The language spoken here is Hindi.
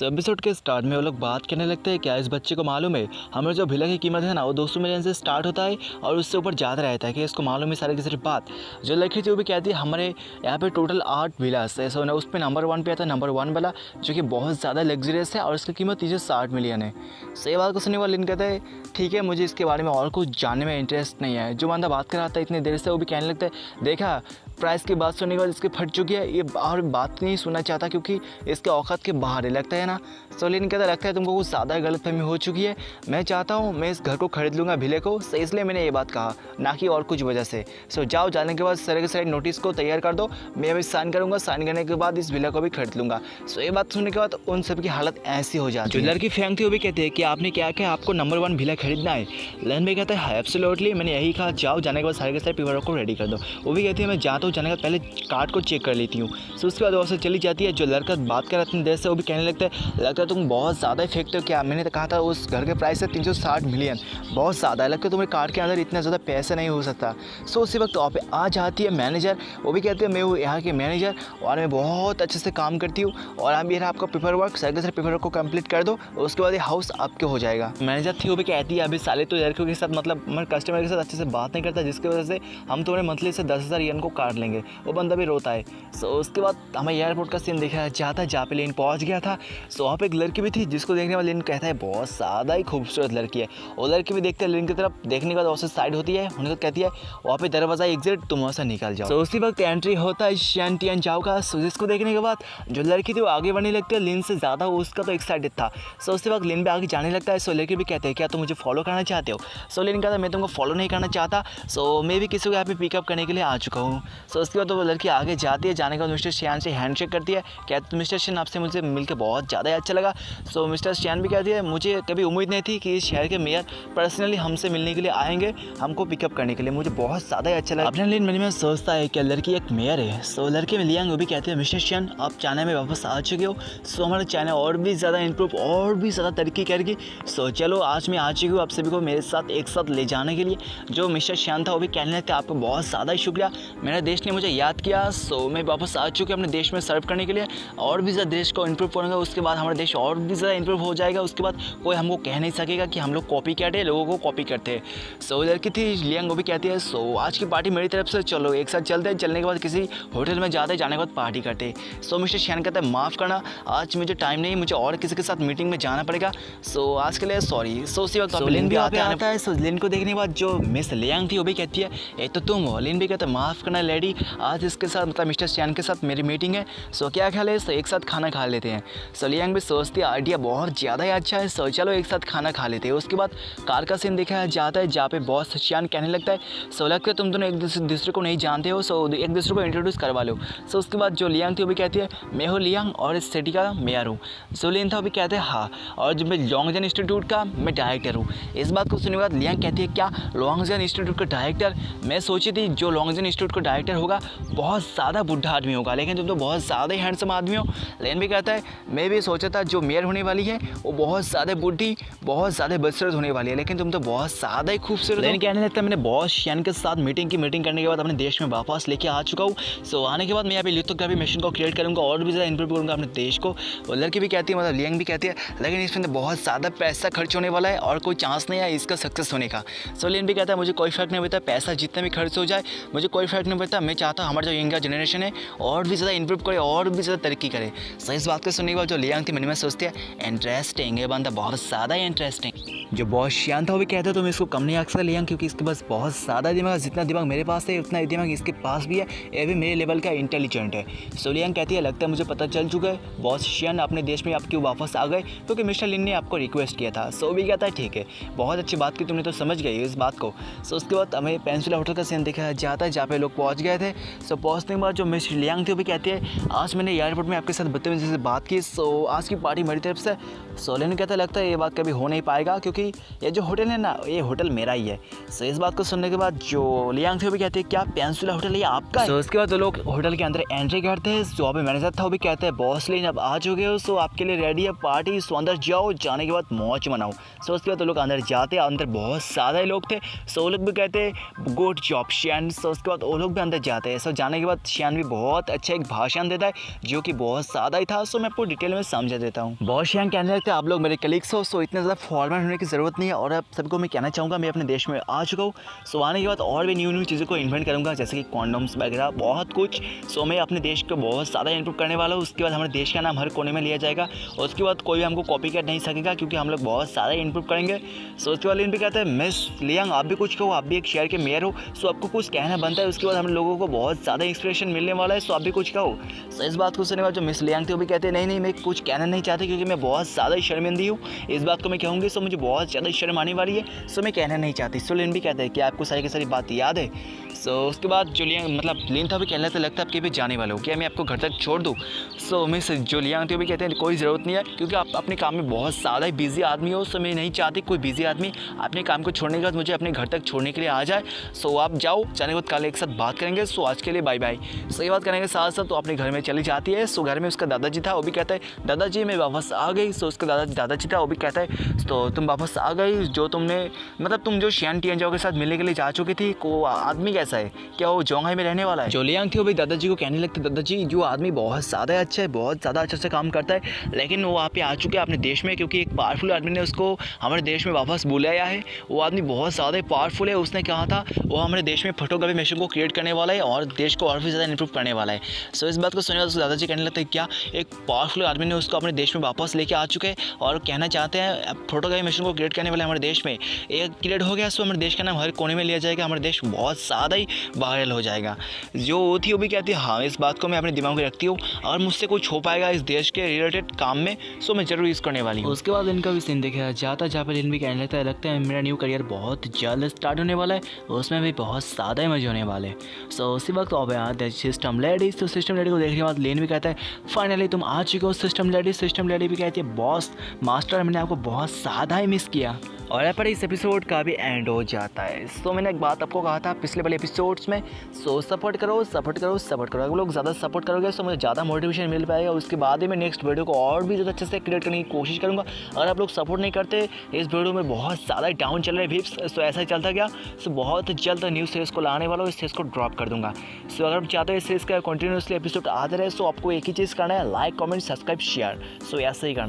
एपिसोड के स्टार्ट में वो लोग बात करने लगते हैं। क्या इस बच्चे को मालूम है हमारे जो विला की कीमत है ना वो 200 मिलियन से स्टार्ट होता है और उससे ऊपर ज़्यादा रहता है। कि इसको मालूम है सारी की सारी बात। जो लड़की थी वो भी कहती है हमारे यहाँ पे टोटल 8 विलास है। सो ना उस पर नंबर 1 पे आता है नंबर 1 वाला, जो कि बहुत ज़्यादा लग्जरियस है और इसकी कीमत 360 मिलियन है। सही बात को सुनने वाले लिन कहते हैं ठीक है, मुझे इसके बारे में और कुछ जानने में इंटरेस्ट नहीं है। जो बंदा बात कर रहा था इतनी देर से वो भी कहने लगता है देखा प्राइस की बात सुनने के बाद इसकी फट चुकी है, ये और बात नहीं सुनना चाहता क्योंकि इसके औकात के बाहर है लगता है ना। सो लिन कहता लगता है तुमको कुछ ज़्यादा गलतफहमी हो चुकी है। मैं चाहता हूँ मैं इस घर को खरीद लूँगा विले को, सो इसलिए मैंने ये बात कहा, ना कि और कुछ वजह से। सो जाओ, जाने के बाद सारे के सारे नोटिस को तैयार कर दो, मैं अभी साइन करूँगा, साइन करने के बाद इस विला को भी खरीद लूँगा। सो ये बात सुनने के बाद उन सब की हालत ऐसी हो जाती है। जो लड़की फैंग थी वो भी कहती है कि आपने क्या किया, आपको नंबर 1 विला खरीदना है। लिन भी कहता है एब्सोल्युटली, मैंने यही कहा, जाओ, जाने के बाद सारे के सारे पेपर को रेडी कर दो। वो भी कहती है मैं जाता हूँ, जाने के पहले कार्ड को चेक कर लेती हूँ। सो उसके बाद वो से चली जाती है। जो लड़का बात कर रहा था देर से वो भी कहने लगता है तुम बहुत ज़्यादा ही फेंकते हो। क्या मैंने तो कहा था उस घर के प्राइस है 360 मिलियन, बहुत ज़्यादा है, लगता है तुम्हारे कार्ड के अंदर इतना ज़्यादा पैसा नहीं हो सकता। सो उसी वक्त वहाँ पे आ जाती है मैनेजर। वो भी कहते हैं मैं हूँ यहाँ के मैनेजर और मैं बहुत अच्छे से काम करती हूँ और अब ये आपका पेपर वर्क सारे पेपर वर्क को कंप्लीट कर दो, उसके बाद ये हाउस आपके हो जाएगा। मैनेजर थी वो भी कहती है अभी साले तो लड़कियों के साथ मतलब कस्टमर के साथ अच्छे से बात नहीं करता, जिसकी वजह से हम तुम्हारे मंथली से 10,000 येन को काट लेंगे। वो बंदा भी रोता है। सो उसके बाद हमें एयरपोर्ट का सीन दिखाया जाता है जहाँ पे लिन पहुँच गया था। सो वहाँ पे एक लड़की भी थी जिसको देखने वाले लिन कहता है बहुत ज़्यादा ही खूबसूरत लड़की है। वो लड़की भी देखते हैं लिन की तरफ, देखने के बाद वहाँ से साइड होती है, उनको कहती है वहाँ पे दरवाज़ा एग्जिट, तुम वहाँ से निकल जाओ। तो उसी वक्त एंट्री होता है शियान टियान चाओ का। सो जिसको देखने के बाद जो लड़की थी वो आगे बढ़ने लगती है लिन से ज़्यादा, उसका तो एक्साइटेड था। सो उसी वक्त लिन भी आगे जाने लगता है। सो लड़की भी कहते हैं क्या तुम मुझे फॉलो करना चाहते हो। सो लिन कहता है मैं तुमको फॉलो नहीं करना चाहता, सो मैं भी किसी को यहाँ पे पिकअप करने के लिए आ चुका हूँ। सो उसके बाद वो लड़की आगे जाती है, जाने के बाद मिस्टर शियान से हैंडशेक करती है। कहते मिस्टर शियान आपसे मुझे मिलकर बहुत ज़्यादा अच्छा लगा। सो मिस्टर शियान भी कहती है मुझे कभी उम्मीद नहीं थी कि इस शहर के मेयर पर्सनली हमसे मिलने के लिए आएंगे, हमको पिकअप करने के लिए, मुझे बहुत ज़्यादा अच्छा लगा। अपने लिए मन में सोचता है कि लड़की एक मेयर है। सो लड़के में लियांग वो भी कहते हैं मिस्टर शियान आप चाइना में वापस आ चुके हो, सो हमारा चाइना और भी ज़्यादा इम्प्रूव और भी ज़्यादा तरक्की करेगी। सो चलो आज मैं आ चुकी हूँ आप सभी को मेरे साथ एक साथ ले जाने के लिए। जो मिस्टर शियान था वो भी कहने लगता है आपको बहुत ज़्यादा ही शुक्रिया, मेरे देश ने मुझे याद किया। सो मैं वापस आ चुकी हूँ अपने देश में सर्व करने के लिए, और भी ज़्यादा देश को इम्प्रूव करूँगा, उसके बाद हमारा देश और भी ज़्यादा इम्प्रूव हो जाएगा। उसके बाद कोई हमको कह नहीं सकेगा कि हम लोग कॉपी कैट है, लोगों को कॉपी करते हैं। सो लड़की थी लियांग वो भी कहती है सो आज की पार्टी मेरी तरफ से, चलो एक साथ चलते हैं, चलने के बाद किसी होटल में जाते हैं, जाने के बाद पार्टी करते हैं। सो मिस्टर शियान कहता है माफ़ करना आज मुझे टाइम नहीं, मुझे और किसी के साथ मीटिंग में जाना पड़ेगा, सो आज के लिए सॉरी। सो उसी वक्त लिन भी आता है। सो लिन को देखने के बाद जो मिस लियांग थी वो भी कहती है ये तो तुम हो। लिन भी कहता है माफ़ करना लेडी, आज इसके साथ मतलब मिस्टर शियान के साथ मेरी मीटिंग है, सो क्या ख्याल है, सो एक साथ खाना खा लेते हैं। सो लियांग भी सोचती है आइडिया बहुत ज़्यादा ही अच्छा है, सो चलो एक साथ खाना खा लेते हैं। उसके बाद कार का सीन दिखाया जाता है जहाँ पे बॉस शियान कहने लगता है सो लगता है तुम दोनों एक दूसरे को नहीं जानते हो, सो एक दूसरे को इंट्रोड्यूस करवा लो। सो उसके बाद जो लियांग थी वो भी कहती है मैं हूँ लियांग और इस सिटी का मेयर हूँ। सो लिन था वो भी कहते हैं हाँ, और जो मैं लॉन्गजन इंस्टीट्यूट का मैं डायरेक्टर हूँ। इस बात को सुनने के बाद लियांग कहती है क्या लॉन्गजन इंस्टीट्यूट का डायरेक्टर, मैं सोची थी जो लॉन्गजन इंस्टीट्यूट का डायरेक्टर होगा बहुत ज़्यादा बुढ़ा आदमी होगा, लेकिन तुम तो बहुत ज़्यादा ही हैंडसम आदमी हो। लिन भी कहता है मैं भी सोचा था जो मेयर होने वाली है वो बहुत ज़्यादा बुढ़ी, बहुत ज़्यादा बदसूरत होने वाली है, लेकिन तुम तो बहुत ज़्यादा ही खूबसूरत। लेकिन कहने लगता है मैंने बॉस शियान के साथ मीटिंग करने के बाद अपने देश में वापस लेके आ चुका हूँ। सो आने के बाद मैं यहाँ पे लिथोग्राफी मशीन को क्रिएट करूँगा और भी ज़्यादा इंप्रूव करूँगा अपने देश को। और लड़की भी कहती है मतलब लियांग भी कहती है लेकिन इसमें बहुत ज़्यादा पैसा खर्च होने वाला है और कोई चांस नहीं है इसका सक्सेस होने का। सो लिन भी कहता है मुझे कोई फ़र्क नहीं पड़ता, पैसा जितना भी खर्च हो जाए मुझे कोई फ़र्क नहीं पड़ता, मैं चाहता हूँ हमारा जो यंगर जनरेशन है और भी ज़्यादा इंप्रूव करे और भी ज़्यादा तरक्की करे। सो इस बात को सुनने के बाद जो लियांग थी मन में सोचती है इंटरेस्टिंग, ये बंदा बहुत ज़्यादा इंटरेस्टिंग। जो बॉस शियान था वो भी कहता है तुम इसको कम नहीं आंक सकते लियांग, क्योंकि इसके पास बहुत ज़्यादा दिमाग, जितना दिमाग मेरे पास है उतना दिमाग इसके पास भी है, ये भी मेरे लेवल का इंटेलिजेंट है। सो लियांग कहती है लगता है मुझे पता चल चुका है बॉस शियान अपने देश में आप क्यों वापस आ गए, क्योंकि मिस्टर लिन ने आपको रिक्वेस्ट किया था। सो भी कहता है ठीक है बहुत अच्छी बात की, तुमने तो समझ गई इस बात को। सो उसके बाद हमें पेंसिला होटल का सीन दिखाया जाता है जहाँ पे लोग पहुँच गए थे। सो पहुँचने के बाद जो मिस लियांग थी वो भी कहती है आज मैंने एयरपोर्ट में आपके साथ बदतमीजी से बात की, सो आज की पार्टी मेरी तरफ से। सो लिन कहता लगता है ये बात कभी हो नहीं पाएगा क्योंकि क्योंकि ये जो होटल है ना, ये होटल मेरा ही है। सो इस बात को सुनने के बाद जो लियांग थे वो भी कहते हैं क्या पेंसुला होटल ये आपका है? सो उसके बाद वो लोग होटल के अंदर एंट्री करते हैं। जो अभी मैनेजर था वो भी कहते हैं बॉस लिन अब आ चुके हो, सो आपके लिए रेडी है पार्टी, सो अंदर जाओ, जाने के बाद मौज मनाओ। सो उसके बाद वो लोग अंदर जाते हैं, अंदर बहुत ज़्यादा लोग थे। सो वो लोग भी कहते हैं गुड जॉब शियान। सो उसके बाद वो लोग भी अंदर जाते हैं। सो जाने के बाद शियान भी बहुत अच्छा एक भाषण देता है जो कि बहुत ज़्यादा ही था। सो मैं आपको डिटेल में समझा देता हूँ। बहुत शियान कहने लगते हैं आप लोग मेरे कलीग्स हो, सो इतने ज़्यादा फॉर्मल होने की ज़रूरत नहीं है। और अब सबको मैं कहना चाहूँगा मैं अपने देश में आ चुका हूँ। सो आने के बाद और भी न्यू चीज़ों को इन्वेंट करूँगा, जैसे कि कॉन्डोम्स वगैरह बहुत कुछ। सो मैं अपने देश को बहुत ज़्यादा इम्प्रूव करने वाला हूँ। उसके बाद हमारे देश का नाम हर कोने में लिया जाएगा और उसके बाद कोई भी हमको कॉपी कर नहीं सकेगा क्योंकि हम लोग बहुत ज़्यादा इम्प्रूव करेंगे। सो उसके बाद इन भी कहते हैं मिस लियांग आप भी कुछ कहो, आप भी एक शहर के मेयर हो, सो आपको कुछ कहना बनता है। उसके बाद हम लोगों को बहुत ज़्यादा इंस्पिरेशन मिलने वाला है, सो आप भी कुछ कहो। सो इस बात को सुनने के बाद जो मिस लियांग थे वो भी कहते हैं नहीं मैं कुछ कहना नहीं चाहती क्योंकि मैं बहुत ज़्यादा शर्मिंदी हूँ। इस बात को मैं कहूँगी सो मुझे बहुत ज़्यादा शर्म आने वाली है, सो मैं कहना नहीं चाहती। सो लिन भी कहते हैं कि आपको सारी की सारी बात याद है। सो उसके बाद जो लिन था भी कहने लगता लगता है आपके भी जाने वाले हो, क्या मैं आपको घर तक छोड़ दूँ? सो मिस जो लियांग थे वो भी कहते हैं कोई ज़रूरत नहीं है क्योंकि आप अपने काम में बहुत ज़्यादा ही बिजी आदमी हो। सो मैं नहीं चाहती कोई बिजी आदमी अपने काम को छोड़ने के बाद मुझे अपने घर तक छोड़ने के लिए आ जाए। सो आप जाओ, जाने के बाद कल एक साथ बात करेंगे। सो आज के लिए बाय बाय। सो ये बात करने के साथ साथ तो अपने घर में चली जाती है। सो घर में उसका दादाजी था वो भी कहता है दादाजी मैं वापस आ गई। सो उसका दादाजी था वो भी कहता है तो तुम वापस आ गई, जो तुम जो शियान टियानजाओ के साथ मिलने के लिए जा चुकी थी, को आदमी कैसा है, क्या वो जोंघाई में रहने वाला है? जो लियांग थी वो भी दादाजी को कहने लगती दादाजी जो आदमी बहुत ज़्यादा अच्छा है, बहुत ज़्यादा अच्छे से काम करता है, लेकिन वो वहाँ पे आ चुके हैं अपने देश में क्योंकि एक पावरफुल आदमी ने उसको हमारे देश में वापस बुलाया है। वो आदमी बहुत ज़्यादा पावरफुल है। उसने कहा था वो हमारे देश में फोटोग्राफी मशीन को क्रिएट करने वाला है और देश को और भी ज़्यादा इंप्रूव करने वाला है। सो इस बात को सुनने उसको दादाजी कहने लगता है क्या एक पावरफुल आदमी ने उसको अपने देश में वापस लेके आ चुके हैं और कहना चाहते हैं फोटोग्राफी मशीन को क्रिएट करने वाले हमारे देश में एक क्रिएट हो गया। सो हमारे देश का नाम हर कोने में लिया जाएगा, हमारे देश बहुत ज़्यादा ही वायरल हो जाएगा। जो वो थी वो भी कहती है हाँ इस बात को मैं अपने दिमाग में रखती हूँ और मुझसे कुछ हो पाएगा इस देश के रिलेटेड काम में, सो मैं जरूर यूज़ करने वाली हूँ। उसके बाद इनका भी सीन देखा जाता जहाँ पर इन भी कहने लगता है मेरा न्यू करियर बहुत जल्द स्टार्ट होने वाला है, उसमें भी बहुत ज़्यादा ही मजे होने वाले। सो उसी वक्त अब याद सिस्टम लेडी। तो सिस्टम लेडी को देखने के बाद लेन भी कहता है फाइनली तुम आ चुके हो सिस्टम लेडी। सिस्टम लेडी भी कहती है बॉस मास्टर मैंने आपको बहुत ज़्यादा ही मिस किया। और यहाँ पर इस एपिसोड का भी एंड हो जाता है। सो मैंने एक बात आपको कहा था पिछले वाले एपिसोड्स में, सो सपोर्ट करो। अगर लोग ज़्यादा सपोर्ट करोगे तो मुझे ज़्यादा मोटिवेशन मिल पाएगा। उसके बाद ही मैं नेक्स्ट वीडियो को और भी ज़्यादा अच्छे से क्रिएट करने की कोशिश करूँगा। अगर आप लोग सपोर्ट नहीं करते, इस वीडियो में बहुत ज़्यादा डाउन चल रहे हैं व्यूज़, सो ऐसा ही चलता गया। सो बहुत जल्द न्यू सीरीज़ को लाने वाला हूँ, इस सीरीज़ को ड्रॉप कर दूँगा। सो अगर आप चाहते हो इस सीरीज़ का कंटिन्यूसली एपिसोड आते रहे, सो आपको एक ही चीज़ करना है लाइक कमेंट सब्सक्राइब शेयर। सो ऐसा ही करना।